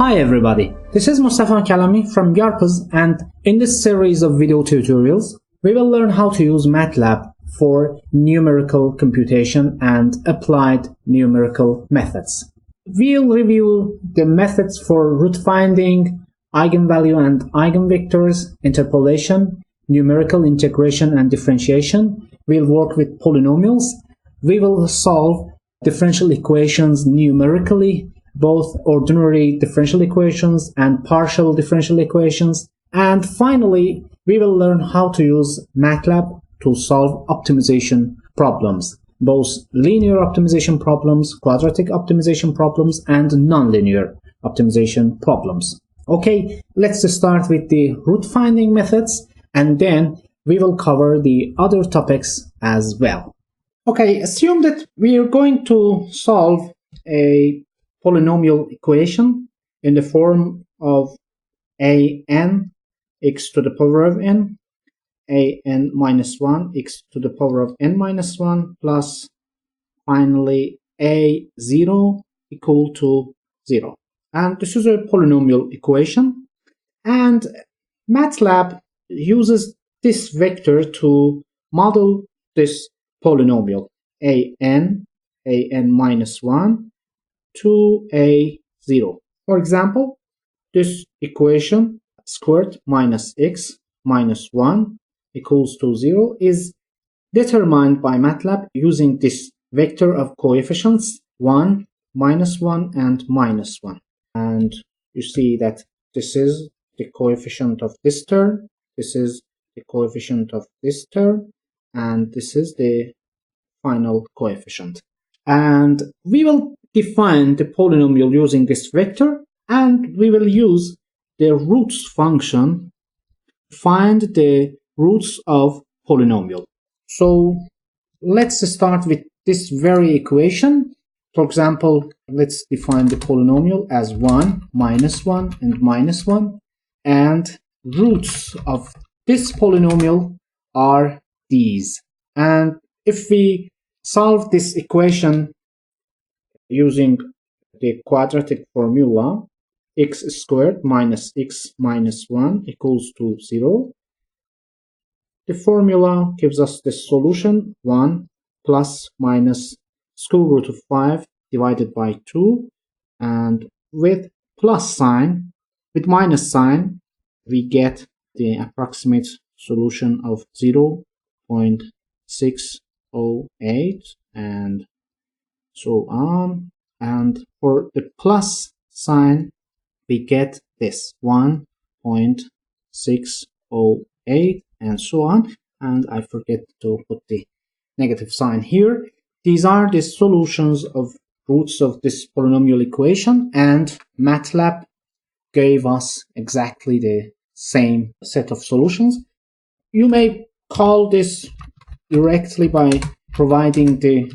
Hi everybody, this is Mostapha and Kalami from Yarpuz, and in this series of video tutorials, we will learn how to use MATLAB for numerical computation and applied numerical methods. We'll review the methods for root finding, eigenvalue and eigenvectors, interpolation, numerical integration and differentiation. We'll work with polynomials. We will solve differential equations numerically, both ordinary differential equations and partial differential equations. And finally, we will learn how to use MATLAB to solve optimization problems, both linear optimization problems, quadratic optimization problems, and nonlinear optimization problems. Okay, let's start with the root finding methods, and then we will cover the other topics as well. Okay, assume that we are going to solve a polynomial equation in the form of an x to the power of n, an minus 1 x to the power of n minus 1, plus finally a0 equal to 0. And this is a polynomial equation, and MATLAB uses this vector to model this polynomial an minus 1 to a0. For example, this equation squared minus x minus 1 equals to 0 is determined by MATLAB using this vector of coefficients 1, minus 1, and minus 1. And you see that this is the coefficient of this term, this is the coefficient of this term, and this is the final coefficient. And we will define the polynomial using this vector, and we will use the roots function to find the roots of polynomial. So let's start with this very equation. For example, let's define the polynomial as 1, minus 1, and minus 1, and roots of this polynomial are these. And if we solve this equation using the quadratic formula, x squared minus x minus 1 equals to 0, the formula gives us the solution 1 plus minus square root of 5 divided by 2, and with plus sign, with minus sign, we get the approximate solution of 0.608 and so on. And for the plus sign, we get this 1.608 and so on. And I forget to put the negative sign here. These are the solutions of roots of this polynomial equation, and MATLAB gave us exactly the same set of solutions. You may call this directly by providing the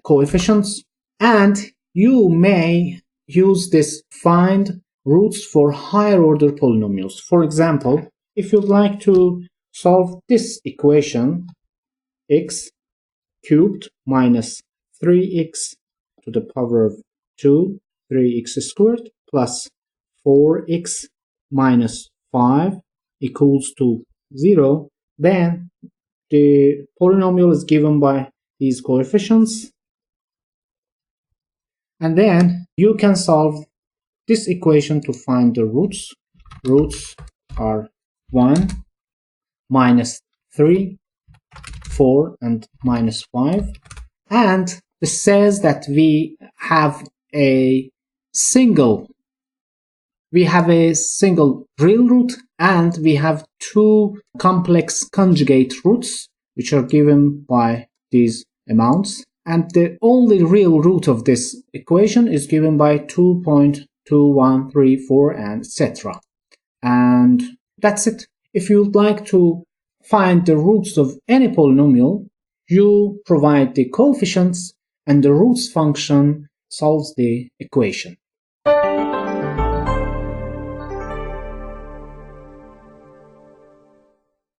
coefficients, and you may use this find roots for higher order polynomials. For example, if you'd like to solve this equation, x cubed minus 3x to the power of 2, 3x squared, plus 4x minus 5 equals to 0, then the polynomial is given by these coefficients, and then you can solve this equation to find the roots. Roots are 1, minus 3, 4, and minus 5. And this says that we have a single real root, and we have two complex conjugate roots, which are given by these amounts. And the only real root of this equation is given by 2.2134 and etc. And that's it. If you'd like to find the roots of any polynomial, you provide the coefficients and the roots function solves the equation.